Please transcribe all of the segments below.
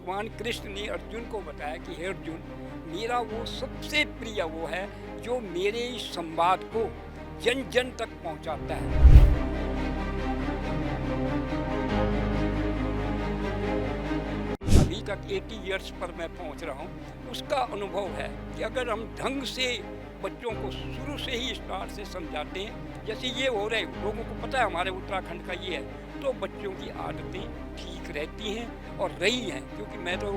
भगवान कृष्ण ने अर्जुन को बताया कि हे अर्जुन, मेरा वो सबसे प्रिय वो है जो मेरे इस संवाद को जन जन तक पहुंचाता है। अभी तक 80 इयर्स पर मैं पहुंच रहा हूं। उसका अनुभव है कि अगर हम ढंग से बच्चों को शुरू से ही स्टार्ट से समझाते हैं, जैसे ये हो रहे लोगों को पता है हमारे उत्तराखंड का ये है, तो बच्चों की आदतें ठीक रहती हैं और रही हैं। क्योंकि मैं तो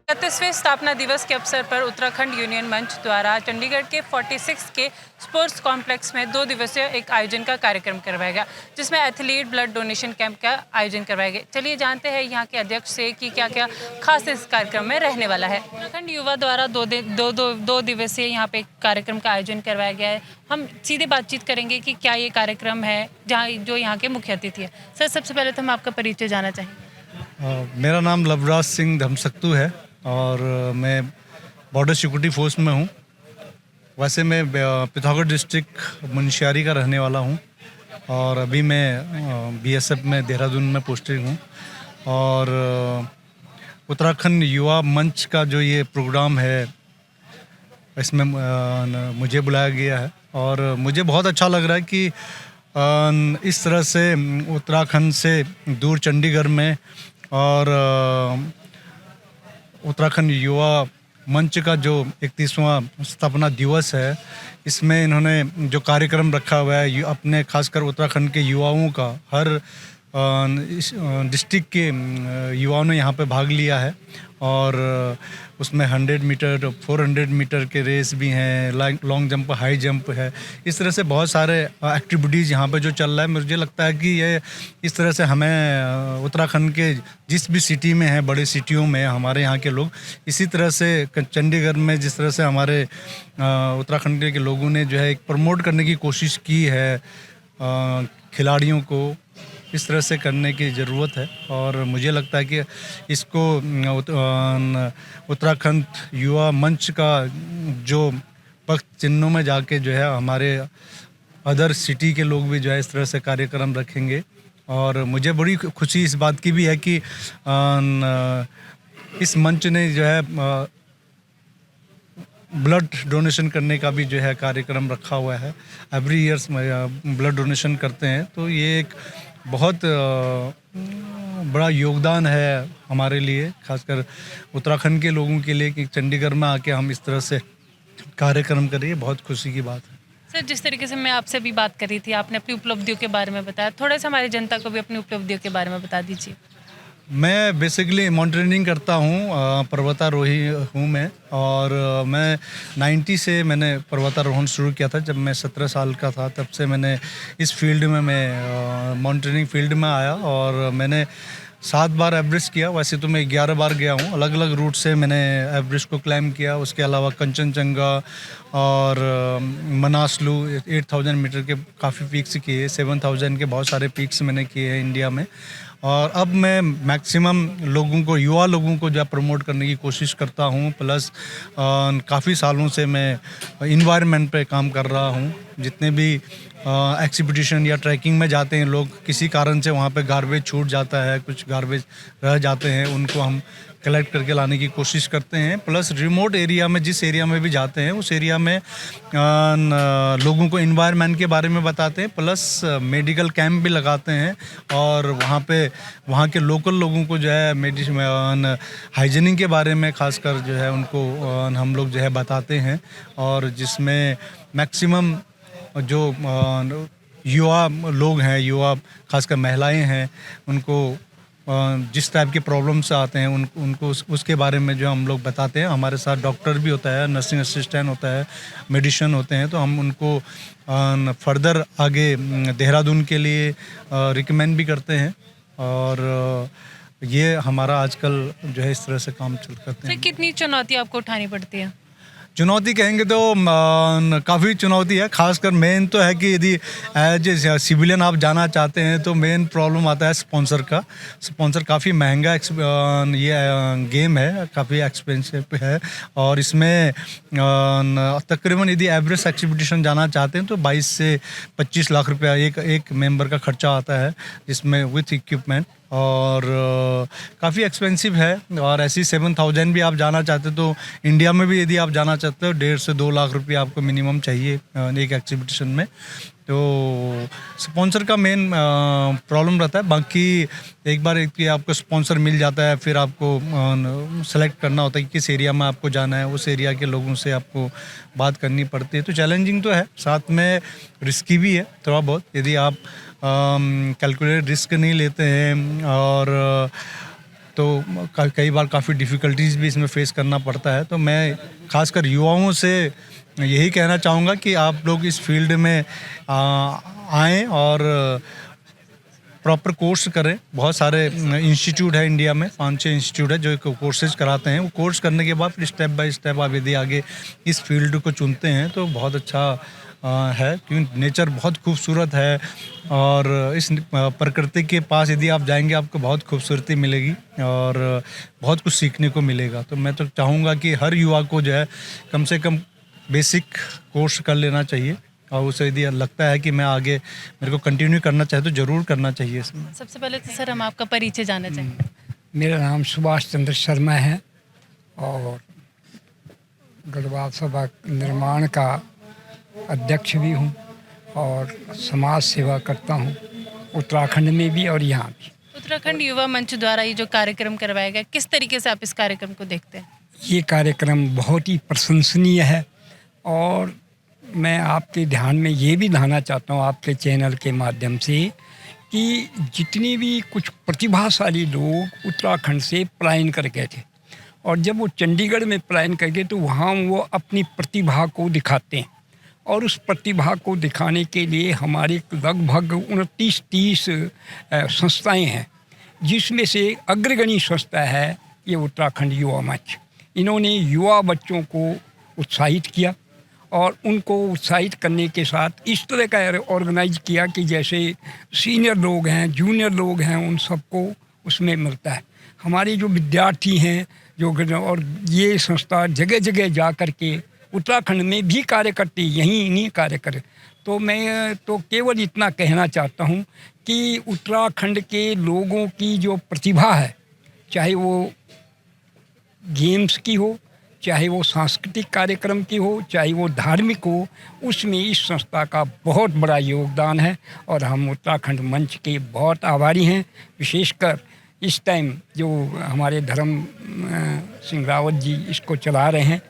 31वें स्थापना दिवस के अवसर पर उत्तराखंड यूनियन मंच द्वारा चंडीगढ़ के 46 के स्पोर्ट्स कॉम्प्लेक्स में 2 दिवसीय एक आयोजन का कार्यक्रम करवाया गया, जिसमें एथलीट ब्लड डोनेशन कैंप का आयोजन करवाया गया। चलिए जानते हैं यहाँ के अध्यक्ष से कि क्या क्या खास इस कार्यक्रम में रहने वाला है। उत्तराखंड युवा द्वारा दो दिवसीय यहाँ पे कार्यक्रम का आयोजन करवाया गया है। हम सीधे बातचीत करेंगे कि क्या ये कार्यक्रम है जहाँ जो यहाँ के मुख्य अतिथि है। सर, सबसे पहले तो हम आपका परिचय जानना चाहेंगे। मेरा नाम लवराज सिंह धमसक्तू है और मैं बॉर्डर सिक्योरिटी फोर्स में हूँ। वैसे मैं पिथौरागढ़ डिस्ट्रिक्ट मुनस्यारी का रहने वाला हूँ और अभी मैं बीएसएफ में देहरादून में पोस्टेड हूँ। और उत्तराखंड युवा मंच का जो ये प्रोग्राम है, इसमें मुझे बुलाया गया है और मुझे बहुत अच्छा लग रहा है कि इस तरह से उत्तराखंड से दूर चंडीगढ़ में और उत्तराखंड युवा मंच का जो 31वां स्थापना दिवस है, इसमें इन्होंने जो कार्यक्रम रखा हुआ है अपने खासकर उत्तराखंड के युवाओं का, हर डिस्ट्रिक्ट के युवाओं ने यहाँ पे भाग लिया है। और उसमें 100 मीटर 400 मीटर के रेस भी हैं, लॉन्ग जंप, हाई जंप है। इस तरह से बहुत सारे एक्टिविटीज़ यहाँ पे जो चल रहा है। मुझे लगता है कि ये इस तरह से हमें उत्तराखंड के जिस भी सिटी में है, बड़े सिटियों में हमारे यहाँ के लोग इसी तरह से चंडीगढ़ में जिस तरह से हमारे उत्तराखंड के लोगों ने जो है एक प्रमोट करने की कोशिश की है खिलाड़ियों को, इस तरह से करने की ज़रूरत है। और मुझे लगता है कि इसको उत्तराखंड युवा मंच का जो पक्ष चिन्हों में जाके जो है हमारे अदर सिटी के लोग भी जो है इस तरह से कार्यक्रम रखेंगे। और मुझे बड़ी खुशी इस बात की भी है कि इस मंच ने जो है ब्लड डोनेशन करने का भी जो है कार्यक्रम रखा हुआ है। एवरी ईयर्स ब्लड डोनेशन करते हैं, तो ये एक बहुत बड़ा योगदान है हमारे लिए, खासकर उत्तराखंड के लोगों के लिए कि चंडीगढ़ में आके हम इस तरह से कार्यक्रम करें। बहुत खुशी की बात है। सर, जिस तरीके से मैं आपसे भी बात कर रही थी, आपने अपनी उपलब्धियों के बारे में बताया, थोड़ा सा हमारी जनता को भी अपनी उपलब्धियों के बारे में बता दीजिए। मैं बेसिकली माउंटेनियरिंग करता हूँ, पर्वतारोही हूँ मैं। और मैं 90 से मैंने पर्वतारोहण शुरू किया था। जब मैं 17 साल का था तब से मैंने इस फील्ड में मैं माउंटेनियरिंग फील्ड में आया और मैंने 7 बार एवरेस्ट किया। वैसे तो मैं 11 बार गया हूँ, अलग अलग रूट से मैंने एवरेस्ट को क्लाइम किया। उसके अलावा कंचनजंगा और मनासलू 8000 मीटर के काफ़ी पीक्स किए, 7000 के बहुत सारे पीक्स मैंने किए हैं इंडिया में। और अब मैं मैक्सिमम लोगों को, युवा लोगों को जो है प्रमोट करने की कोशिश करता हूँ। प्लस काफ़ी सालों से मैं इन्वायरमेंट पे काम कर रहा हूँ। जितने भी एक्सपीडिशन या ट्रैकिंग में जाते हैं लोग, किसी कारण से वहाँ पे गार्बेज छूट जाता है, कुछ गार्बेज रह जाते हैं, उनको हम कलेक्ट करके लाने की कोशिश करते हैं। प्लस रिमोट एरिया में, जिस एरिया में भी जाते हैं उस एरिया में लोगों को इन्वायरमेंट के बारे में बताते हैं। प्लस मेडिकल कैंप भी लगाते हैं और वहाँ के लोकल लोगों को जो है हाइजीनिंग के बारे में खासकर जो है उनको हम लोग जो है बताते हैं। और जिसमें मैक्सिमम जो युवा लोग हैं, युवा खासकर महिलाएं हैं, उनको जिस टाइप के प्रॉब्लम्स आते हैं उनको उसके बारे में जो हम लोग बताते हैं। हमारे साथ डॉक्टर भी होता है, नर्सिंग असिस्टेंट होता है, मेडिसिन होते हैं, तो हम उनको फर्दर आगे देहरादून के लिए रिकमेंड भी करते हैं। और ये हमारा आजकल जो है इस तरह से काम करते हैं। सर, कितनी चुनौती आपको उठानी पड़ती है? चुनौती कहेंगे तो काफ़ी चुनौती है। खासकर मेन तो है कि यदि एज ए सिविलियन आप जाना चाहते हैं तो मेन प्रॉब्लम आता है स्पॉन्सर का। स्पॉन्सर काफ़ी महंगा ये गेम है, काफ़ी एक्सपेंसिव है और इसमें तकरीबन यदि एवरेज एक्सपीडिशन जाना चाहते हैं तो 22 से 25 लाख रुपया एक मेंबर का खर्चा आता है, जिसमें विथ इक्विपमेंट, और काफ़ी एक्सपेंसिव है। और ऐसी 7,000 भी आप जाना चाहते तो इंडिया में भी यदि आप जाना चाहते हो 1.5 से 2 लाख रुपये आपको मिनिमम चाहिए एक एक्सिबिशन में। तो स्पॉन्सर का मेन प्रॉब्लम रहता है। बाकी एक बार आपको स्पॉन्सर मिल जाता है, फिर आपको सेलेक्ट करना होता है कि किस एरिया में आपको जाना है, उस एरिया के लोगों से आपको बात करनी पड़ती है। तो चैलेंजिंग तो है, साथ में रिस्की भी है थोड़ा बहुत, यदि आप कैलकुलेट रिस्क नहीं लेते हैं, और तो कई बार काफ़ी डिफ़िकल्टीज़ भी इसमें फेस करना पड़ता है। तो मैं खासकर युवाओं से यही कहना चाहूँगा कि आप लोग इस फील्ड में आएँ और प्रॉपर कोर्स करें। बहुत सारे इंस्टीट्यूट है इंडिया में, 5-6 इंस्टीट्यूट है जो कोर्सेज कराते हैं। वो कोर्स करने के बाद फिर स्टेप बाय स्टेप आप यदि आगे इस फील्ड को चुनते हैं तो बहुत अच्छा है, क्योंकि नेचर बहुत खूबसूरत है और इस प्रकृति के पास यदि आप जाएंगे आपको बहुत खूबसूरती मिलेगी और बहुत कुछ सीखने को मिलेगा। तो मैं तो चाहूँगा कि हर युवा को जो है कम से कम बेसिक कोर्स कर लेना चाहिए, और उसे यदि लगता है कि मैं आगे मेरे को कंटिन्यू करना चाहे तो ज़रूर करना चाहिए इसमें। सबसे पहले तो सर हम आपका परिचय जानना चाहेंगे। मेरा नाम सुभाष चंद्र शर्मा है और गढ़वाल सभा निर्माण का अध्यक्ष भी हूँ और समाज सेवा करता हूँ, उत्तराखंड में भी और यहाँ भी। उत्तराखंड युवा मंच द्वारा ये जो कार्यक्रम करवाया गया, किस तरीके से आप इस कार्यक्रम को देखते हैं? ये कार्यक्रम बहुत ही प्रशंसनीय है और मैं आपके ध्यान में ये भी लाना चाहता हूँ आपके चैनल के माध्यम से कि जितने भी कुछ प्रतिभाशाली लोग उत्तराखंड से पलायन कर गए थे और जब वो चंडीगढ़ में पलायन कर गए तो वहाँ वो अपनी प्रतिभा को दिखाते हैं, और उस प्रतिभा को दिखाने के लिए हमारे लगभग 29-30 संस्थाएं हैं, जिसमें से अग्रगणी संस्था है ये उत्तराखंड युवा मंच। इन्होंने युवा बच्चों को उत्साहित किया और उनको उत्साहित करने के साथ इस तरह का ऑर्गेनाइज किया कि जैसे सीनियर लोग हैं, जूनियर लोग हैं, उन सबको उसमें मिलता है। हमारे जो विद्यार्थी हैं और ये संस्था जगह जगह जा कर के उत्तराखंड में भी कार्य करती, यहीं नहीं कार्य करे। तो मैं तो केवल इतना कहना चाहता हूँ कि उत्तराखंड के लोगों की जो प्रतिभा है, चाहे वो गेम्स की हो, चाहे वो सांस्कृतिक कार्यक्रम की हो, चाहे वो धार्मिक हो, उसमें इस संस्था का बहुत बड़ा योगदान है और हम उत्तराखंड मंच के बहुत आभारी हैं। विशेषकर इस टाइम जो हमारे धर्म सिंह रावत जी इसको चला रहे हैं,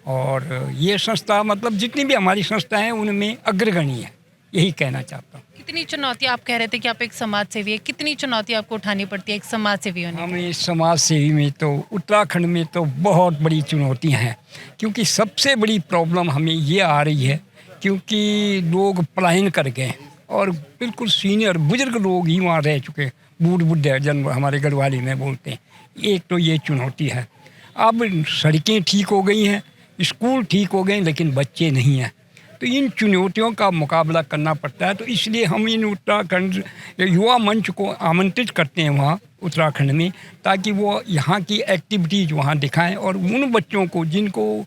और ये संस्था मतलब जितनी भी हमारी संस्था हैं उनमें अग्रगणी है, यही कहना चाहता हूँ। कितनी चुनौती, आप कह रहे थे कि आप एक समाज सेवी है, कितनी चुनौती आपको उठानी पड़ती है एक समाज सेवी होने हम इस समाज सेवी में तो उत्तराखंड में तो बहुत बड़ी चुनौतियाँ हैं, क्योंकि सबसे बड़ी प्रॉब्लम हमें ये आ रही है क्योंकि लोग पलायन कर गए और बिल्कुल सीनियर बुजुर्ग लोग ही वहाँ रह चुके, बूढ़ बुढ़े जन हमारे गढ़वाली में बोलते हैं। एक तो ये चुनौती है। अब सड़कें ठीक हो गई हैं, स्कूल ठीक हो गए, लेकिन बच्चे नहीं हैं, तो इन चुनौतियों का मुकाबला करना पड़ता है। तो इसलिए हम इन उत्तराखंड युवा मंच को आमंत्रित करते हैं वहाँ उत्तराखंड में, ताकि वो यहाँ की एक्टिविटीज़ वहाँ दिखाएं और उन बच्चों को जिनको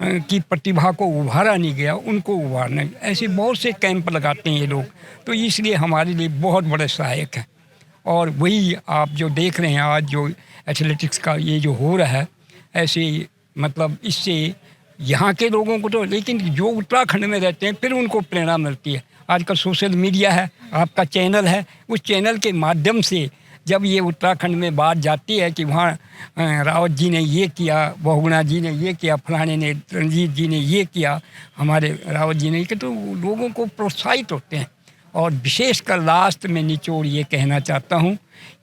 की प्रतिभा को उभारा नहीं गया उनको उभारने, ऐसे बहुत से कैंप लगाते हैं ये लोग। तो इसलिए हमारे लिए बहुत बड़े सहायक है। और वही आप जो देख रहे हैं आज जो एथलेटिक्स का ये जो हो रहा है, ऐसे मतलब इससे यहाँ के लोगों को तो, लेकिन जो उत्तराखंड में रहते हैं फिर उनको प्रेरणा मिलती है। आजकल सोशल मीडिया है, आपका चैनल है, उस चैनल के माध्यम से जब ये उत्तराखंड में बात जाती है कि वहाँ रावत जी ने ये किया, बहुगुणा जी ने ये किया, फलाने ने, रंजीत जी ने ये किया, हमारे रावत जी ने, तो लोगों को प्रोत्साहित होते हैं। और विशेषकर लास्ट में निचोड़ ये कहना चाहता हूँ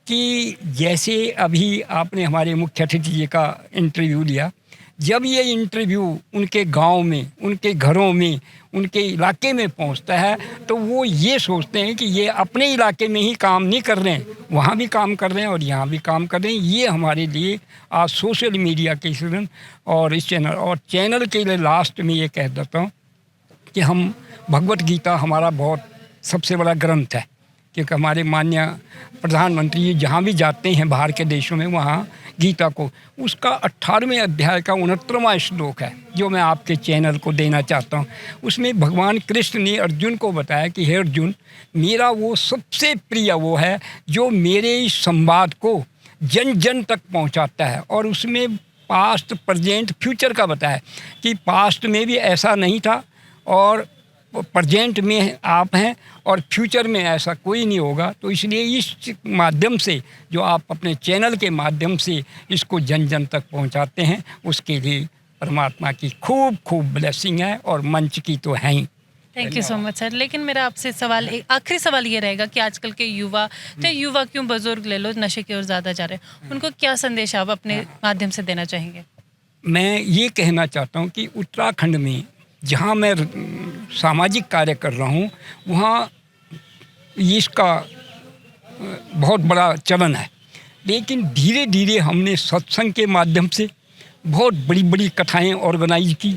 कि जैसे अभी आपने हमारे मुख्य अतिथि जी का इंटरव्यू लिया, जब ये इंटरव्यू उनके गांव में, उनके घरों में, उनके इलाके में पहुंचता है तो वो ये सोचते हैं कि ये अपने इलाके में ही काम नहीं कर रहे हैं, वहाँ भी काम कर रहे हैं और यहाँ भी काम कर रहे हैं। ये हमारे लिए आज सोशल मीडिया के कारण और इस चैनल के लिए लास्ट में ये कह देता हूँ कि हम भगवत गीता हमारा बहुत सबसे बड़ा ग्रंथ है, क्योंकि हमारे माननीय प्रधानमंत्री जी जहाँ भी जाते हैं बाहर के देशों में, वहाँ गीता को उसका 18वें अध्याय का 69वां श्लोक है जो मैं आपके चैनल को देना चाहता हूँ। उसमें भगवान कृष्ण ने अर्जुन को बताया कि हे अर्जुन, मेरा वो सबसे प्रिय वो है जो मेरे इस संवाद को जन जन तक पहुँचाता है। और उसमें पास्ट, प्रेजेंट, फ्यूचर का बताया कि पास्ट में भी ऐसा नहीं था और प्रेजेंट में आप हैं और फ्यूचर में ऐसा कोई नहीं होगा। तो इसलिए इस माध्यम से जो आप अपने चैनल के माध्यम से इसको जन जन तक पहुंचाते हैं, उसके लिए परमात्मा की खूब खूब ब्लेसिंग है और मंच की तो है ही। Thank you so much sir. लेकिन मेरा आपसे सवाल, एक आखिरी सवाल ये रहेगा कि आजकल के युवा, चाहे युवा क्यों बुजुर्ग ले लो, नशे की ओर ज़्यादा जा रहे हैं, उनको क्या संदेश आप अपने माध्यम से देना चाहेंगे? मैं ये कहना चाहता हूँ कि उत्तराखंड में जहाँ मैं सामाजिक कार्य कर रहा हूँ वहाँ इसका बहुत बड़ा चलन है, लेकिन धीरे धीरे हमने सत्संग के माध्यम से बहुत बड़ी बड़ी कथाएं ऑर्गेनाइज की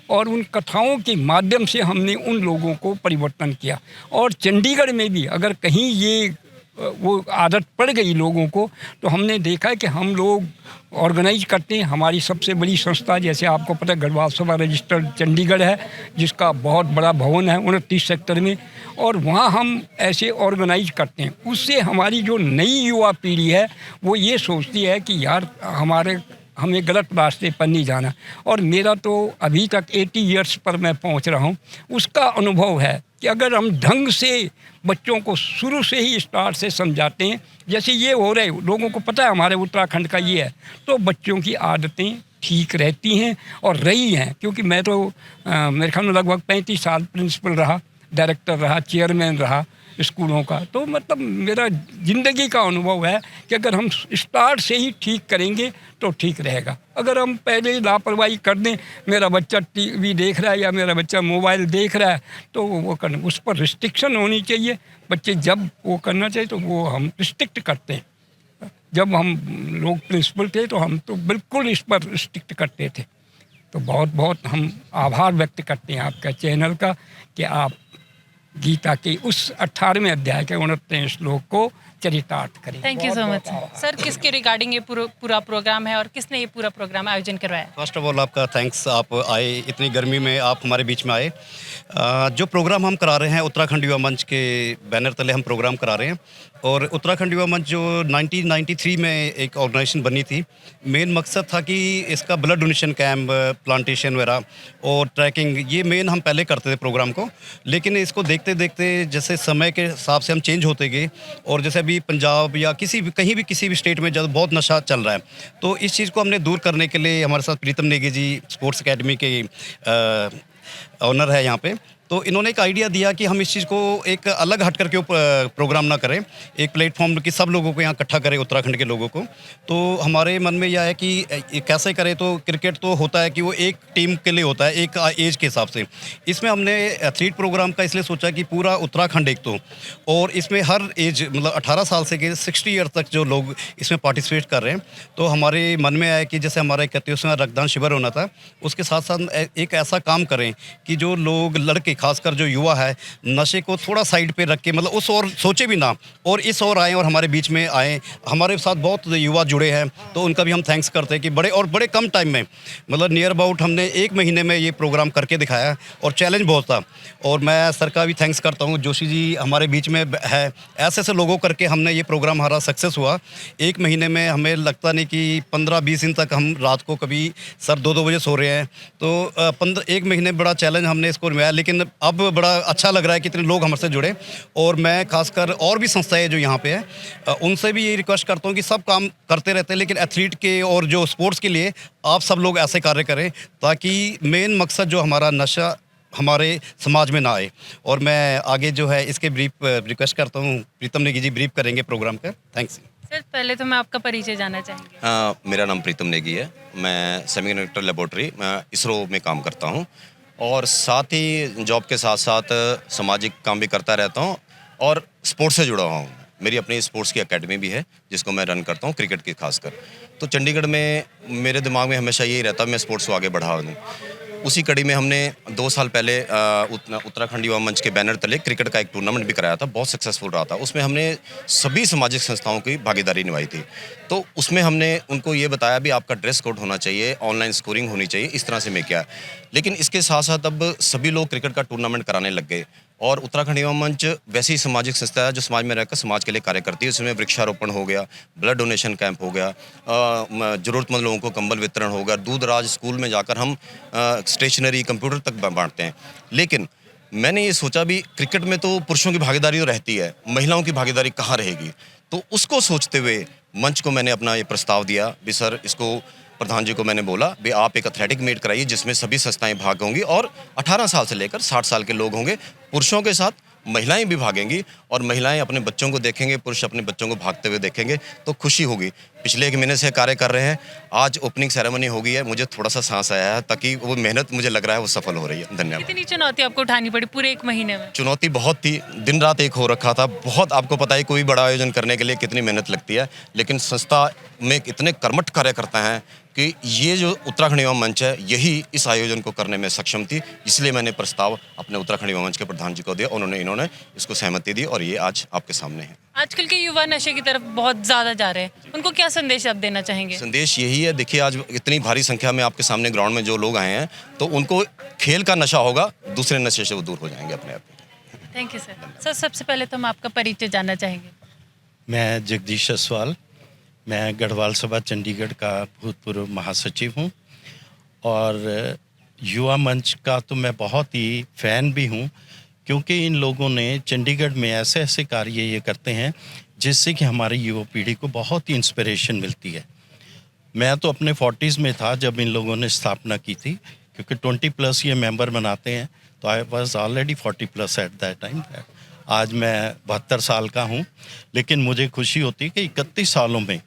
और उन कथाओं के माध्यम से हमने उन लोगों को परिवर्तन किया। और चंडीगढ़ में भी अगर कहीं ये वो आदत पड़ गई लोगों को, तो हमने देखा है कि हम लोग ऑर्गेनाइज करते हैं। हमारी सबसे बड़ी संस्था, जैसे आपको पता है, गढ़वाल सभा रजिस्टर्ड चंडीगढ़ है, जिसका बहुत बड़ा भवन है 29 सेक्टर में, और वहाँ हम ऐसे ऑर्गेनाइज करते हैं। उससे हमारी जो नई युवा पीढ़ी है वो ये सोचती है कि यार हमें गलत रास्ते पर नहीं जाना। और मेरा तो अभी तक 80 ईयर्स पर मैं पहुंच रहा हूं, उसका अनुभव है कि अगर हम ढंग से बच्चों को शुरू से ही स्टार्ट से समझाते हैं, जैसे ये हो रहे लोगों को पता है हमारे उत्तराखंड का ये है, तो बच्चों की आदतें ठीक रहती हैं और रही हैं। क्योंकि मैं तो मेरे ख्याल में लगभग 35 साल प्रिंसिपल रहा, डायरेक्टर रहा, चेयरमैन रहा स्कूलों का। तो मतलब मेरा ज़िंदगी का अनुभव है कि अगर हम स्टार्ट से ही ठीक करेंगे तो ठीक रहेगा। अगर हम पहले ही लापरवाही कर दें, मेरा बच्चा टीवी देख रहा है या मेरा बच्चा मोबाइल देख रहा है, तो वो करना, उस पर रिस्ट्रिक्शन होनी चाहिए। बच्चे जब वो करना चाहिए तो वो हम रिस्ट्रिक्ट करते हैं। जब हम लोग प्रिंसिपल थे तो हम तो बिल्कुल इस पर रिस्ट्रिक्ट करते थे। तो बहुत बहुत हम आभार व्यक्त करते हैं आपका चैनल का कि आप गीता के उस 18वें अध्याय के 69वें श्लोक को चरितार्थ करें। Thank you so much sir. किसके रिगार्डिंग ये पूरा प्रोग्राम है और किसने ये पूरा प्रोग्राम आयोजन करवाया? फर्स्ट ऑफ ऑल आपका थैंक्स, आप आए, इतनी गर्मी में आप हमारे बीच में आए। जो प्रोग्राम हम करा रहे हैं उत्तराखंड युवा मंच के बैनर तले हम प्रोग्राम करा रहे हैं। और उत्तराखंड युवा मंच जो 1993 में एक ऑर्गेनाइजेशन बनी थी, मेन मकसद था कि इसका ब्लड डोनेशन कैंप, प्लांटेशन वगैरह और ट्रैकिंग, ये मेन हम पहले करते थे प्रोग्राम को। लेकिन इसको देखते देखते जैसे समय के हिसाब से हम चेंज होते गए, और जैसे अभी पंजाब या कहीं भी किसी भी स्टेट में जब बहुत नशा चल रहा है, तो इस चीज़ को हमने दूर करने के लिए हमारे साथ प्रीतम नेगी जी स्पोर्ट्स अकेडमी के ऑनर है यहाँ पे, तो इन्होंने एक आइडिया दिया कि हम इस चीज़ को एक अलग हट करके प्रोग्राम ना करें, एक प्लेटफॉर्म कि सब लोगों को यहाँ इकट्ठा करें, उत्तराखंड के लोगों को। तो हमारे मन में यह है कि कैसे करें। तो क्रिकेट तो होता है कि वो एक टीम के लिए होता है, एक एज के हिसाब से। इसमें हमने एथलीट प्रोग्राम का इसलिए सोचा कि पूरा उत्तराखंड एक तो, और इसमें हर एज मतलब 18 साल से 60 ईयर तक जो लोग इसमें पार्टिसिपेट कर रहे हैं। तो हमारे मन में आया कि जैसे हमारा 31वां रक्तदान शिविर होना था, उसके साथ साथ एक ऐसा काम करें कि जो लोग लड़के, खासकर जो युवा है, नशे को थोड़ा साइड पे रख के, मतलब उस और सोचे भी ना, और इस और आए और हमारे बीच में आए। हमारे साथ बहुत युवा जुड़े हैं, तो उनका भी हम थैंक्स करते हैं कि बड़े कम टाइम में, मतलब नियर अबाउट हमने 1 महीने में ये प्रोग्राम करके दिखाया, और चैलेंज बहुत था। और मैं सर का भी थैंक्स करता हूँ, जोशी जी हमारे बीच में है। ऐसे ऐसे लोगों करके हमने ये प्रोग्राम हमारा सक्सेस हुआ। 1 महीने में हमें लगता नहीं कि 15-20 दिन तक हम रात को कभी सर 2-2 बजे सो रहे हैं। तो 1 महीने बड़ा चैलेंज हमने इसको निभाया, लेकिन अब बड़ा अच्छा लग रहा है कि इतने लोग हमसे जुड़े। और मैं खासकर और भी संस्थाएं जो यहाँ पे है, उनसे भी ये रिक्वेस्ट करता हूँ कि सब काम करते रहते हैं, लेकिन एथलीट के और जो स्पोर्ट्स के लिए आप सब लोग ऐसे कार्य करें, ताकि मेन मकसद जो हमारा नशा हमारे समाज में ना आए। और मैं आगे जो है इसके ब्रीफ रिक्वेस्ट करता हूँ, प्रीतम नेगी जी ब्रीफ करेंगे प्रोग्राम का। थैंक्स। सर पहले तो मैं आपका परिचय जानना चाहेंगे। मेरा नाम प्रीतम नेगी है। मैं सेमीकंडक्टर लेबोरेटरी इसरो में काम करता हूँ और साथ ही जॉब के साथ साथ सामाजिक काम भी करता रहता हूँ और स्पोर्ट्स से जुड़ा हुआ हूँ। मेरी अपनी स्पोर्ट्स की एकेडमी भी है जिसको मैं रन करता हूँ, क्रिकेट की खासकर। तो चंडीगढ़ में मेरे दिमाग में हमेशा यही रहता है मैं स्पोर्ट्स को आगे बढ़ा दूँ। उसी कड़ी में हमने 2 साल पहले उत्तराखंड युवा मंच के बैनर तले क्रिकेट का एक टूर्नामेंट भी कराया था, बहुत सक्सेसफुल रहा था। उसमें हमने सभी सामाजिक संस्थाओं की भागीदारी निभाई थी। तो उसमें हमने उनको ये बताया भी आपका ड्रेस कोड होना चाहिए, ऑनलाइन स्कोरिंग होनी चाहिए, इस तरह से मैं किया। लेकिन इसके साथ साथ अब सभी लोग क्रिकेट का टूर्नामेंट कराने लग गए और उत्तराखंड युवा मंच वैसी सामाजिक संस्था है जो समाज में रहकर समाज के लिए कार्य करती है। उसमें वृक्षारोपण हो गया, ब्लड डोनेशन कैंप हो गया, ज़रूरतमंद लोगों को कंबल वितरण हो गया, दूध राज स्कूल में जाकर हम स्टेशनरी कंप्यूटर तक बांटते हैं। लेकिन मैंने ये सोचा भी क्रिकेट में तो पुरुषों की भागीदारी तो रहती है, महिलाओं की भागीदारी कहाँ रहेगी। तो उसको सोचते हुए मंच को मैंने अपना ये प्रस्ताव दिया भी सर, इसको प्रधान जी को मैंने बोला भी आप एक एथलेटिक मीट कराइए जिसमें सभी संस्थाएं भाग होंगी और 18 साल से लेकर 60 साल के लोग होंगे, पुरुषों के साथ महिलाएं भी भागेंगी और महिलाएं अपने बच्चों को देखेंगे, पुरुष अपने बच्चों को भागते हुए देखेंगे तो खुशी होगी। पिछले 1 महीने से कार्य कर रहे हैं, आज ओपनिंग सेरेमनी हो गई है, मुझे थोड़ा सा सांस आया है ताकि वो मेहनत मुझे लग रहा है वो सफल हो रही है। धन्यवाद। कितनी चुनौती आपको उठानी पड़ी पूरे 1 महीने में? चुनौती बहुत थी, दिन रात एक हो रखा था। बहुत आपको पता है कोई बड़ा आयोजन करने के लिए कितनी मेहनत लगती है, लेकिन संस्था में इतने कर्मठ कार्य करते हैं कि ये जो उत्तराखंड युवा मंच है यही इस आयोजन को करने में सक्षम थी। इसलिए मैंने प्रस्ताव अपने उत्तराखंड युवा मंच के प्रधान जी को दिया, इन्होंने इसको सहमति दी और ये आज आपके सामने है। आजकल के युवा नशे की तरफ बहुत ज़्यादा जा रहे हैं, उनको क्या संदेश आप देना चाहेंगे? संदेश यही है, देखिए आज इतनी भारी संख्या में आपके सामने ग्राउंड में जो लोग आए हैं तो उनको खेल का नशा होगा, दूसरे नशे से वो दूर हो जाएंगे अपने आप। Thank you sir. सर सबसे पहले तो हम आपका परिचय जानना चाहेंगे। मैं जगदीश असवाल, मैं गढ़वाल सभा चंडीगढ़ का भूतपूर्व महासचिव हूँ और युवा मंच का तो मैं बहुत ही फ़ैन भी हूँ क्योंकि इन लोगों ने चंडीगढ़ में ऐसे ऐसे कार्य ये करते हैं जिससे कि हमारी युवा पीढ़ी को बहुत ही इंस्पिरेशन मिलती है। मैं तो अपने 40s में था जब इन लोगों ने स्थापना की थी, क्योंकि 20+ ये मेंबर बनाते हैं, तो I was already 40+ at that time. आज मैं 72 साल का हूँ, लेकिन मुझे खुशी होती है कि 31 सालों में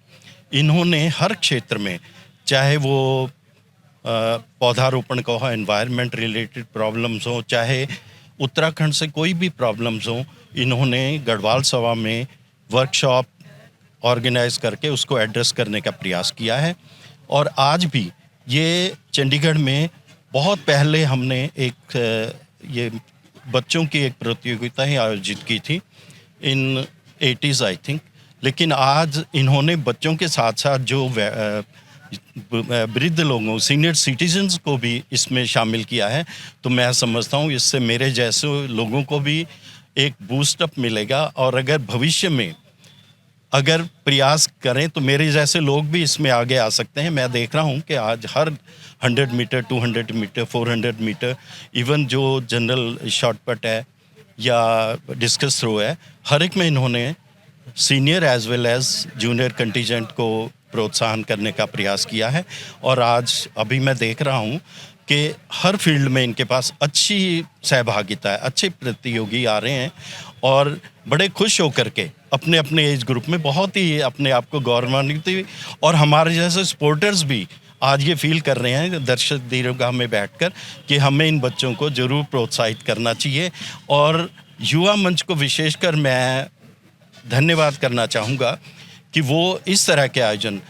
इन्होंने हर क्षेत्र में, चाहे वो पौधारोपण का हो, एनवायरनमेंट रिलेटेड प्रॉब्लम्स हो, चाहे उत्तराखंड से कोई भी प्रॉब्लम्स हो, इन्होंने गढ़वाल सभा में वर्कशॉप ऑर्गेनाइज करके उसको एड्रेस करने का प्रयास किया है। और आज भी ये चंडीगढ़ में बहुत पहले हमने एक ये बच्चों की एक प्रतियोगिता ही आयोजित की थी इन 80s आई थिंक, लेकिन आज इन्होंने बच्चों के साथ साथ जो वृद्ध लोगों, सीनियर सिटीजन्स को भी इसमें शामिल किया है। तो मैं समझता हूँ इससे मेरे जैसे लोगों को भी एक बूस्टअप मिलेगा और अगर भविष्य में अगर प्रयास करें तो मेरे जैसे लोग भी इसमें आगे आ सकते हैं। मैं देख रहा हूँ कि आज हर 100 मीटर, 200 मीटर, 400 मीटर, इवन जो जनरल शॉर्टपट है या डिस्कस थ्रो है, हर एक में इन्होंने senior as well as junior contingent को प्रोत्साहन करने का प्रयास किया है। और आज अभी मैं देख रहा हूँ कि हर फील्ड में इनके पास अच्छी सहभागिता है, अच्छे प्रतियोगी आ रहे हैं और बड़े खुश होकर के अपने अपने एज ग्रुप में बहुत ही अपने आप को गौरवान्वित, और हमारे जैसे स्पोर्टर्स भी आज ये फील कर रहे हैं दर्शक दीर्घा में बैठकर कि हमें इन बच्चों को ज़रूर प्रोत्साहित करना चाहिए। और युवा मंच को विशेषकर मैं धन्यवाद करना चाहूँगा कि वो इस तरह के आयोजन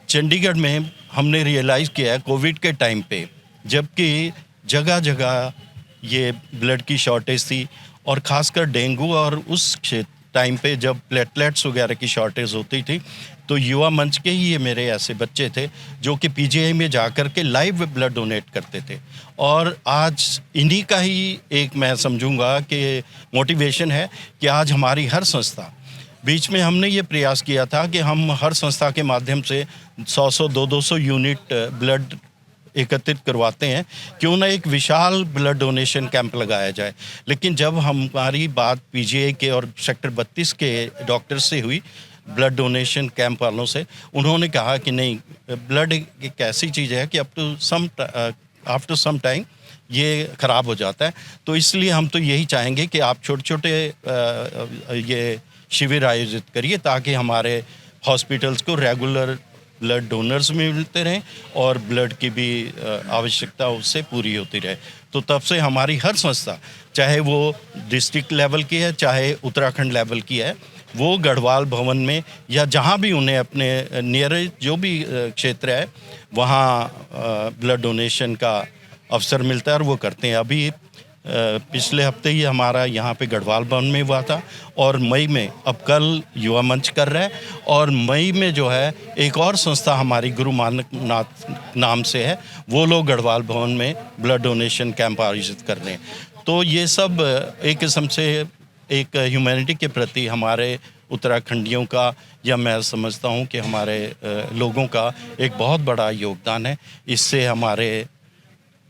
चंडीगढ़ में हमने रियलाइज़ किया है कोविड के टाइम पे, जबकि जगह जगह ये ब्लड की शॉर्टेज थी और ख़ासकर डेंगू, और उस टाइम पे जब प्लेटलेट्स वगैरह की शॉर्टेज होती थी तो युवा मंच के ही ये मेरे ऐसे बच्चे थे जो कि पीजीआई में जाकर के लाइव ब्लड डोनेट करते थे। और आज इन्हीं का ही एक मैं समझूंगा कि मोटिवेशन है कि आज हमारी हर संस्था, बीच में हमने ये प्रयास किया था कि हम हर संस्था के माध्यम से 100-100, 200 यूनिट ब्लड एकत्रित करवाते हैं, क्यों ना एक विशाल ब्लड डोनेशन कैंप लगाया जाए। लेकिन जब हमारी बात पीजीआई के और सेक्टर 32 के डॉक्टर से हुई, ब्लड डोनेशन कैंप वालों से, उन्होंने कहा कि नहीं, ब्लड एक ऐसी चीज़ है कि आफ्टर सम टाइम ये ख़राब हो जाता है। तो इसलिए हम तो यही चाहेंगे कि आप छोटे छोटे ये शिविर आयोजित करिए ताकि हमारे हॉस्पिटल्स को रेगुलर ब्लड डोनर्स में मिलते रहें और ब्लड की भी आवश्यकता उससे पूरी होती रहे। तो तब से हमारी हर संस्था, चाहे वो डिस्ट्रिक्ट लेवल की है, चाहे उत्तराखंड लेवल की है, वो गढ़वाल भवन में या जहाँ भी उन्हें अपने नियरेस्ट जो भी क्षेत्र है वहाँ ब्लड डोनेशन का अवसर मिलता है और वो करते हैं। अभी पिछले हफ्ते ही हमारा यहाँ पे गढ़वाल भवन में हुआ था और मई में, अब कल युवा मंच कर रहा है, और मई में जो है एक और संस्था हमारी गुरु नानक नाथ नाम से है, वो लोग गढ़वाल भवन में ब्लड डोनेशन कैंप आयोजित कर रहे हैं। तो ये सब एक किस्म से एक ह्यूमैनिटी के प्रति हमारे उत्तराखंडियों का, या मैं समझता हूँ कि हमारे लोगों का एक बहुत बड़ा योगदान है। इससे हमारे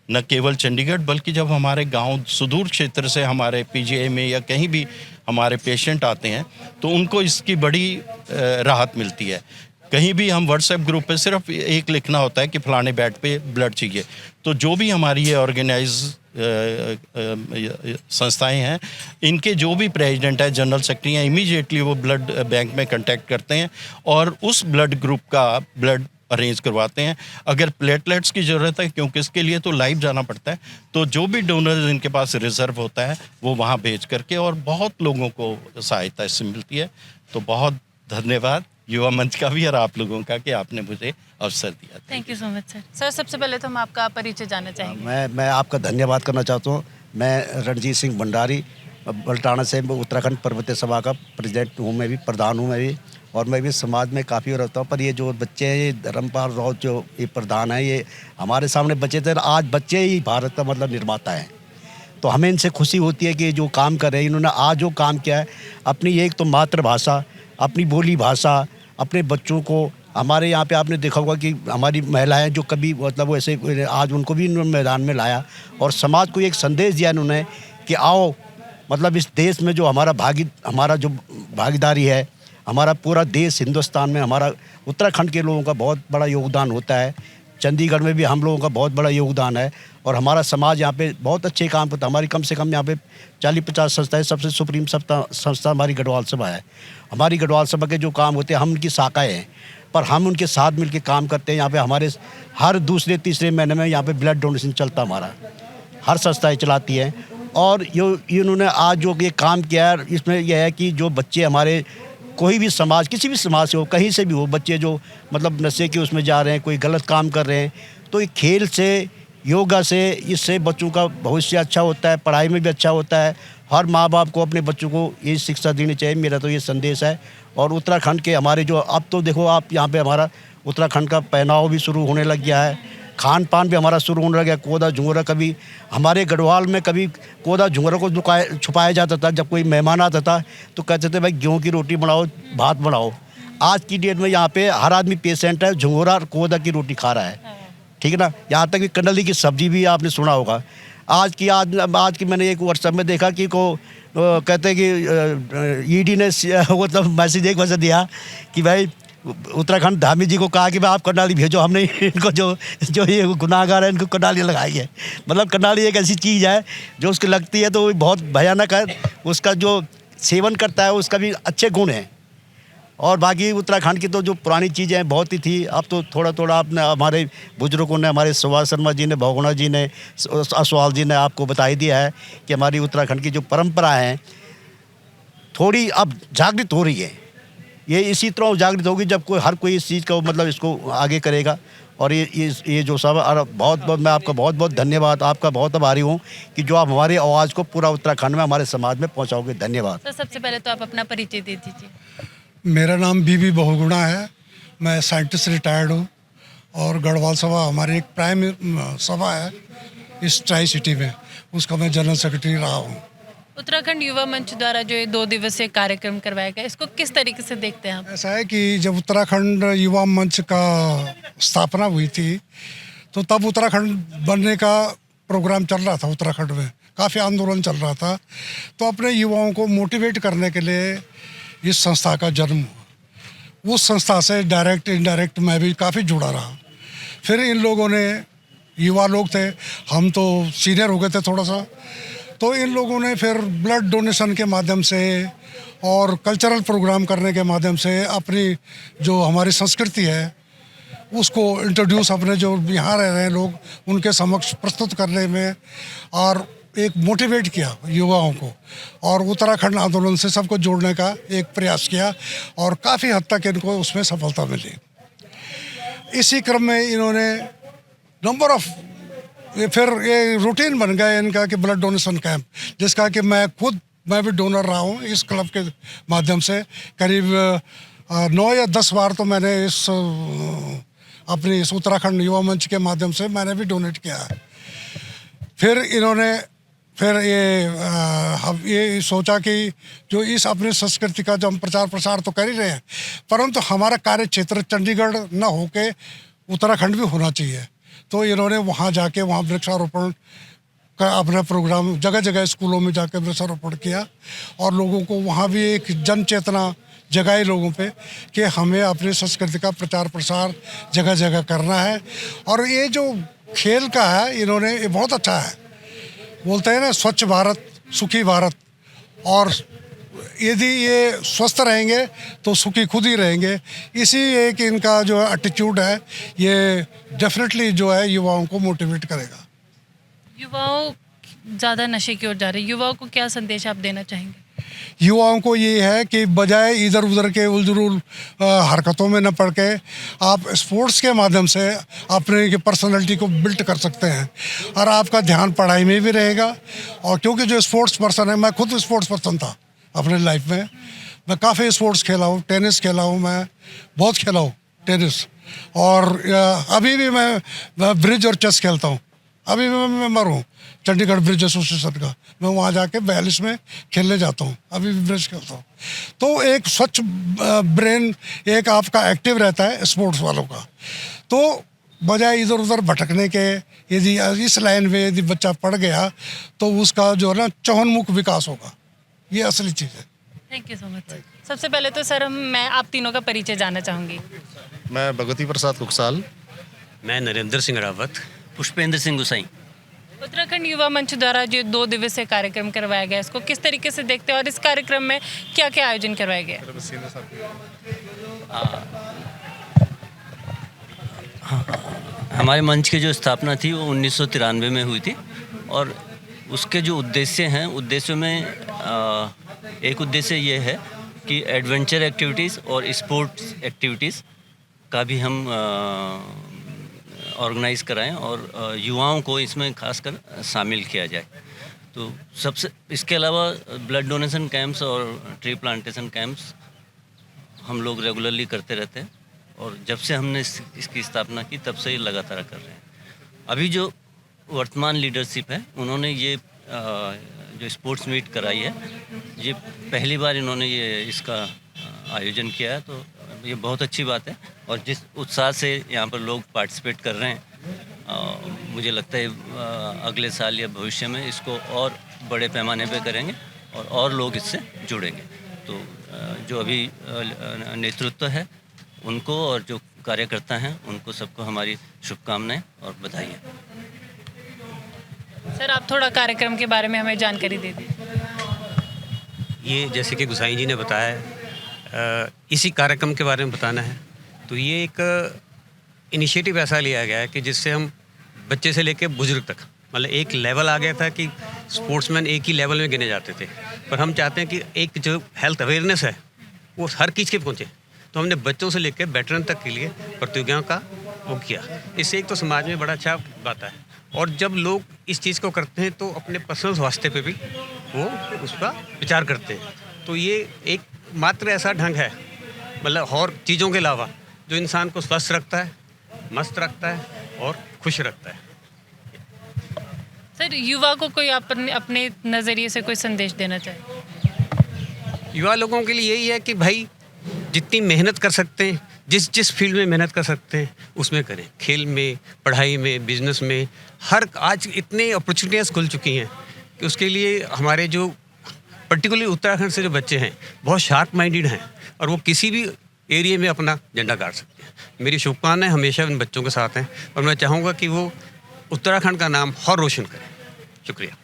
न केवल चंडीगढ़ बल्कि जब हमारे गांव सुदूर क्षेत्र से हमारे पीजीआई में या कहीं भी हमारे पेशेंट आते हैं तो उनको इसकी बड़ी राहत मिलती है। कहीं भी हम व्हाट्सएप ग्रुप पे सिर्फ एक लिखना होता है कि फलाने बेड पे ब्लड चाहिए, तो जो भी हमारी ये ऑर्गेनाइज संस्थाएं हैं, इनके जो भी प्रेसिडेंट है, जनरल सेक्रेटरी हैं, इमीडिएटली वो ब्लड बैंक में कांटेक्ट करते हैं और उस ब्लड ग्रुप का ब्लड अरेंज करवाते हैं। अगर प्लेटलेट्स की ज़रूरत है, क्योंकि इसके लिए तो लाइव जाना पड़ता है, तो जो भी डोनर इनके पास रिजर्व होता है वो वहाँ भेज करके, और बहुत लोगों को सहायता इससे मिलती है। तो बहुत धन्यवाद युवा मंच का भी और आप लोगों का कि आपने मुझे अवसर दिया। Thank you so much sir. Sir, सबसे पहले तो हम आपका परिचय जानना चाहेंगे। मैं आपका धन्यवाद करना चाहता हूँ। मैं रणजीत सिंह भंडारी, बल्टाना से उत्तराखंड पर्वतीय सभा का प्रेसिडेंट हूँ, मैं भी प्रधान हूँ मैं भी, और मैं भी समाज में काफ़ी रहता हूँ। पर ये जो बच्चे हैं, ये धर्मपाल राउत जो ये प्रधान है, ये हमारे सामने बच्चे थे, आज बच्चे ही भारत का मतलब निर्माता हैं। तो हमें इनसे खुशी होती है कि जो काम कर रहे हैं, इन्होंने आज जो काम किया है, अपनी एक तो मातृभाषा, अपनी बोली भाषा, अपने बच्चों को, हमारे यहाँ पे आपने देखा होगा कि हमारी महिलाएं जो कभी मतलब ऐसे, आज उनको भी इन्होंने मैदान में लाया और समाज को एक संदेश दिया इन्होंने कि आओ, मतलब इस देश में जो हमारा जो भागीदारी है, हमारा पूरा देश हिंदुस्तान में, हमारा उत्तराखंड के लोगों का बहुत बड़ा योगदान होता है। चंडीगढ़ में भी हम लोगों का बहुत बड़ा योगदान है और हमारा समाज यहाँ पे बहुत अच्छे काम करता है। हमारी कम से कम यहाँ पे 40-50 संस्थाएं, सबसे सुप्रीम संस्था हमारी गढ़वाल सभा है। हमारी गढ़वाल सभा के जो काम होते हैं, हम उनकी शाखाएँ हैं, पर हम उनके साथ मिलकर काम करते हैं। यहाँ पे हमारे हर दूसरे तीसरे महीने में यहाँ पे ब्लड डोनेशन चलता, हमारा हर संस्थाएँ चलाती हैं। और इन्होंने आज जो ये काम किया है, इसमें यह है कि जो बच्चे हमारे कोई भी समाज, किसी भी समाज से हो, कहीं से भी हो, बच्चे जो मतलब नशे के उसमें जा रहे हैं, कोई गलत काम कर रहे हैं, तो ये खेल से, योगा से, इससे बच्चों का भविष्य अच्छा होता है, पढ़ाई में भी अच्छा होता है। हर माँ बाप को अपने बच्चों को ये शिक्षा देनी चाहिए, मेरा तो ये संदेश है। और उत्तराखंड के हमारे जो, अब तो देखो आप यहाँ पे हमारा उत्तराखंड का पहनाव भी शुरू होने लग गया है, खान पान भी हमारा शुरू होने लगा। कोदा झुंगरा, कभी हमारे गढ़वाल में कभी कोदा झुंगरा को छुपाया जाता था। जब कोई मेहमान आता था तो कहते थे भाई गेहूं की रोटी बनाओ, भात बनाओ। आज की डेट में यहाँ पे हर आदमी पेशेंट है, झुंगरा और कोदा की रोटी खा रहा है, ठीक है ना। यहाँ तक कि कंडली की सब्जी भी आपने सुना होगा। आज की मैंने एक व्हाट्सएप में देखा कि कहते हैं कि ईडी ने मतलब मैसेज एक वजह दिया कि भाई उत्तराखंड धामी जी को कहा कि भाई आप करनाली भेजो, हमने इनको जो ये गुनाहगार है इनको करनाली लगाई है। मतलब करनाली एक ऐसी चीज़ है जो उसको लगती है तो वो बहुत भयानक है, उसका जो सेवन करता है उसका भी अच्छे गुण हैं। और बाकी उत्तराखंड की तो जो पुरानी चीज़ें बहुत ही थी, अब तो थोड़ा थोड़ा आपने, हमारे बुजुर्गों ने, हमारे सुभाष शर्मा जी ने, बहुगुणा जी ने, असवाल जी ने आपको बताई दिया है कि हमारी उत्तराखंड की जो परंपरा है थोड़ी अब जागृत हो रही है। ये इसी तरह जागृत होगी जब हर कोई इस चीज़ का मतलब इसको आगे करेगा। और ये जो सब, बहुत मैं आपका बहुत धन्यवाद, आपका बहुत आभारी हूँ कि जो आप हमारी आवाज़ को पूरा उत्तराखंड में, हमारे समाज में पहुँचाओगे। धन्यवाद। तो सबसे पहले तो आप अपना परिचय दे दीजिए। मेरा नाम बीबी बहुगुणा है, मैं साइंटिस्ट रिटायर्ड हूँ और गढ़वाल सभा हमारी एक प्राइम सभा है इस ट्राई सिटी में, उसका मैं जनरल सेक्रेटरी रहा हूँ। उत्तराखंड युवा मंच द्वारा जो ये 2 दिवसीय कार्यक्रम करवाया गया, इसको किस तरीके से देखते हैं आप? ऐसा है कि जब उत्तराखंड युवा मंच का स्थापना हुई थी तो तब उत्तराखंड बनने का प्रोग्राम चल रहा था, उत्तराखंड में काफ़ी आंदोलन चल रहा था। तो अपने युवाओं को मोटिवेट करने के लिए इस संस्था का जन्म हुआ। उस संस्था से डायरेक्ट इनडायरेक्ट मैं भी काफ़ी जुड़ा रहा। फिर इन लोगों ने, युवा लोग थे, हम तो सीनियर हो गए थे थोड़ा सा, तो इन लोगों ने फिर ब्लड डोनेशन के माध्यम से और कल्चरल प्रोग्राम करने के माध्यम से अपनी जो हमारी संस्कृति है उसको इंट्रोड्यूस अपने जो यहाँ रह रहे हैं लोग उनके समक्ष प्रस्तुत करने में और एक मोटिवेट किया युवाओं को और उत्तराखंड आंदोलन से सबको जोड़ने का एक प्रयास किया और काफ़ी हद तक इनको उसमें सफलता मिली। इसी क्रम में इन्होंने नंबर ऑफ फिर ये रूटीन बन गया इनका कि ब्लड डोनेशन कैंप, जिसका कि मैं भी डोनर रहा हूँ इस क्लब के माध्यम से। करीब 9 या 10 बार तो मैंने अपनी इस उत्तराखंड युवा मंच के माध्यम से मैंने भी डोनेट किया है। फिर इन्होंने ये सोचा कि जो इस अपनी संस्कृति का जो हम प्रचार प्रसार तो कर ही रहे हैं, परंतु हमारा कार्य क्षेत्र चंडीगढ़ न होके उत्तराखंड भी होना चाहिए। तो इन्होंने वहाँ जाके वहाँ वृक्षारोपण का अपना प्रोग्राम जगह जगह स्कूलों में जाकर वृक्षारोपण किया और लोगों को वहाँ भी एक जन चेतना जगाई लोगों पे कि हमें अपनी संस्कृति का प्रचार प्रसार जगह जगह करना है। और ये जो खेल का है इन्होंने ये बहुत अच्छा है, बोलते हैं ना स्वच्छ भारत सुखी भारत, और यदि ये स्वस्थ रहेंगे तो सुखी खुद ही रहेंगे। इसी एक इनका जो एटीट्यूड है ये डेफिनेटली जो है युवाओं को मोटिवेट करेगा। युवाओं ज़्यादा नशे की ओर जा रहे हैं, युवाओं को क्या संदेश आप देना चाहेंगे? युवाओं को ये है कि बजाय इधर उधर के उलझुल हरकतों में न पड़ के आप स्पोर्ट्स के माध्यम से अपने पर्सनैलिटी को बिल्ड कर सकते हैं और आपका ध्यान पढ़ाई में भी रहेगा। और क्योंकि जो स्पोर्ट्स पर्सन है, मैं खुद स्पोर्ट्स पर्सन था अपने लाइफ में, मैं काफ़ी स्पोर्ट्स खेला हूँ, टेनिस खेला हूँ, मैं बहुत खेला हूँ टेनिस, और अभी भी मैं ब्रिज और चेस खेलता हूँ। अभी भी मैं मेंबर हूँ चंडीगढ़ ब्रिज एसोसिएशन का, मैं वहाँ जाके 42 में खेलने जाता हूँ, अभी भी ब्रिज खेलता हूँ। तो एक स्वच्छ ब्रेन एक आपका एक्टिव रहता है स्पोर्ट्स वालों का। तो बजाय इधर उधर भटकने के यदि इस लाइन में यदि बच्चा पड़ गया तो उसका जो है ना चौहनमुख विकास होगा, ये असली चीज़ है। Thank you so much. सबसे पहले तो सर मैं आप तीनों का परिचय जानना चाहूँगी। मैं भगवती प्रसाद कुकसाल। मैं नरेंद्र सिंह रावत। पुष्पेंद्र सिंह गुसाई। उत्तराखंड युवा मंच द्वारा जो 2 दिवसीय कार्यक्रम करवाया गया, इसको किस तरीके से देखते हैं और इस कार्यक्रम में क्या क्या आयोजन करवाया गया? हमारे मंच की जो स्थापना थी वो 1993 में हुई थी और उसके जो उद्देश्य हैं, उद्देश्यों में एक उद्देश्य ये है कि एडवेंचर एक्टिविटीज़ और स्पोर्ट्स एक्टिविटीज़ का भी हम ऑर्गेनाइज़ कराएं और युवाओं को इसमें खासकर शामिल किया जाए। तो सबसे इसके अलावा ब्लड डोनेशन कैंप्स और ट्री प्लांटेशन कैंप्स हम लोग रेगुलरली करते रहते हैं और जब से हमने इसकी स्थापना की तब से ये लगातार कर रहे हैं। अभी जो वर्तमान लीडरशिप है उन्होंने ये जो स्पोर्ट्स मीट कराई है, ये पहली बार इन्होंने ये इसका आयोजन किया है, तो ये बहुत अच्छी बात है। और जिस उत्साह से यहाँ पर लोग पार्टिसिपेट कर रहे हैं, मुझे लगता है अगले साल या भविष्य में इसको और बड़े पैमाने पे करेंगे और लोग इससे जुड़ेंगे। तो जो अभी नेतृत्व है उनको और जो कार्यकर्ता हैं उनको सबको हमारी शुभकामनाएं और बधाई है। सर आप थोड़ा कार्यक्रम के बारे में हमें जानकारी दे दीजिए। ये जैसे कि गुसाई जी ने बताया, इसी कार्यक्रम के बारे में बताना है। तो ये एक इनिशिएटिव ऐसा लिया गया है कि जिससे हम बच्चे से लेकर बुजुर्ग तक, मतलब एक लेवल आ गया था कि स्पोर्ट्समैन एक ही लेवल में गिने जाते थे, पर हम चाहते हैं कि एक जो हेल्थ अवेयरनेस है वो हर चीज़ के पहुँचे। तो हमने बच्चों से लेकर वेटरन तक के लिए प्रतियोगिताओं का वो किया। इससे एक तो समाज में बड़ा अच्छा बात है और जब लोग इस चीज़ को करते हैं तो अपने पर्सनल स्वास्थ्य पे भी वो उसका विचार करते हैं। तो ये एक मात्र ऐसा ढंग है, मतलब और चीज़ों के अलावा, जो इंसान को स्वस्थ रखता है, मस्त रखता है और खुश रखता है। सर युवा को कोई अपने नज़रिए से कोई संदेश देना चाहे? युवा लोगों के लिए यही है कि भाई जितनी मेहनत कर सकते हैं, जिस फील्ड में मेहनत कर सकते हैं उसमें करें। खेल में, पढ़ाई में, बिजनेस में, हर आज इतने अपॉर्चुनिटीज़ खुल चुकी हैं कि उसके लिए हमारे जो पर्टिकुलरली उत्तराखंड से जो बच्चे हैं बहुत शार्प माइंडेड हैं और वो किसी भी एरिया में अपना झंडा गाड़ सकते हैं। मेरी शुभकामनाएं हमेशा उन बच्चों के साथ हैं और मैं चाहूँगा कि वो उत्तराखंड का नाम और रोशन करें। शुक्रिया।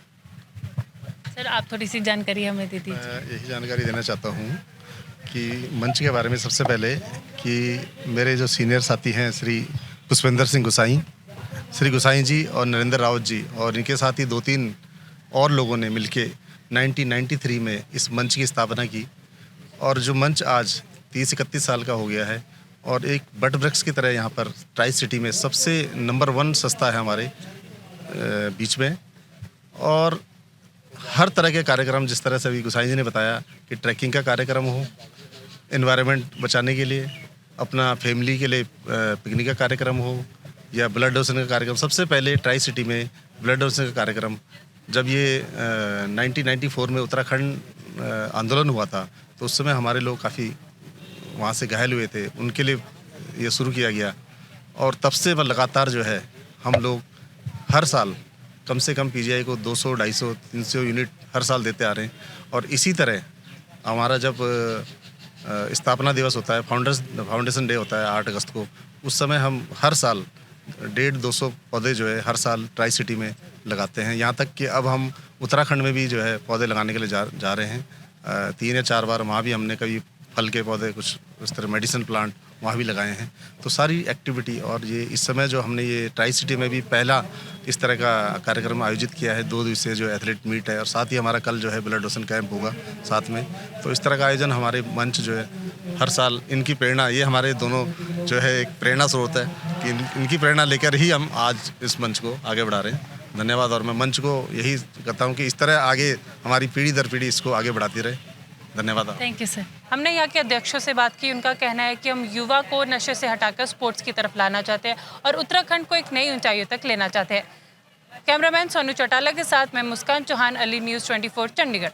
सर आप थोड़ी सी जानकारी हमें दे दीजिए। मैं यही जानकारी देना चाहता हूँ कि मंच के बारे में सबसे पहले कि मेरे जो सीनियर साथी हैं श्री पुष्पेंद्र सिंह गुसाई, श्री गुसाई जी और नरेंद्र रावत जी और इनके साथ ही 2-3 और लोगों ने मिलके 1993 में इस मंच की स्थापना की और जो मंच आज 30-31 साल का हो गया है और एक बट वृक्ष की तरह यहाँ पर ट्राई सिटी में सबसे नंबर 1 संस्था है हमारे बीच में। और हर तरह के कार्यक्रम जिस तरह से अभी गुसाई जी ने बताया कि ट्रैकिंग का कार्यक्रम हो, एनवायरनमेंट बचाने के लिए, अपना फैमिली के लिए पिकनिक का कार्यक्रम हो या ब्लड डोनेशन का कार्यक्रम। सबसे पहले ट्राई सिटी में ब्लड डोनेशन का कार्यक्रम जब ये 1994 में उत्तराखंड आंदोलन हुआ था तो उस समय हमारे लोग काफ़ी वहाँ से घायल हुए थे, उनके लिए ये शुरू किया गया और तब से लगातार जो है हम लोग हर साल कम से कम पीजीआई को 200, 250, 300 यूनिट हर साल देते आ रहे हैं। और इसी तरह हमारा जब स्थापना दिवस होता है, फाउंडेशन डे होता है 8 अगस्त को, उस समय हम हर साल 150-200 पौधे जो है हर साल ट्राई सिटी में लगाते हैं। यहाँ तक कि अब हम उत्तराखंड में भी जो है पौधे लगाने के लिए जा रहे हैं। 3 या 4 बार वहाँ भी हमने कभी फल के पौधे, कुछ उस तरह मेडिसिन प्लांट वहाँ भी लगाए हैं। तो सारी एक्टिविटी और ये इस समय जो हमने ये ट्राई सिटी में भी पहला इस तरह का कार्यक्रम आयोजित किया है, 2 दिवसीय जो एथलीट मीट है और साथ ही हमारा कल जो है ब्लड डोनेशन कैंप होगा साथ में। तो इस तरह का आयोजन हमारे मंच जो है हर साल, इनकी प्रेरणा, ये हमारे दोनों जो है एक प्रेरणा स्रोत है कि इनकी प्रेरणा लेकर ही हम आज इस मंच को आगे बढ़ा रहे हैं। धन्यवाद। और मैं मंच को यही कहता हूँ कि इस तरह आगे हमारी पीढ़ी दर पीढ़ी इसको आगे बढ़ाती रहे। धन्यवाद। Thank you sir. हमने यहाँ के अध्यक्षों से बात की, उनका कहना है कि हम युवा को नशे से हटाकर स्पोर्ट्स की तरफ लाना चाहते हैं और उत्तराखंड को एक नई ऊंचाइयों तक लेना चाहते हैं। कैमरामैन सोनू चौटाला के साथ मैं मुस्कान चौहान, अली न्यूज़ 24 चंडीगढ़।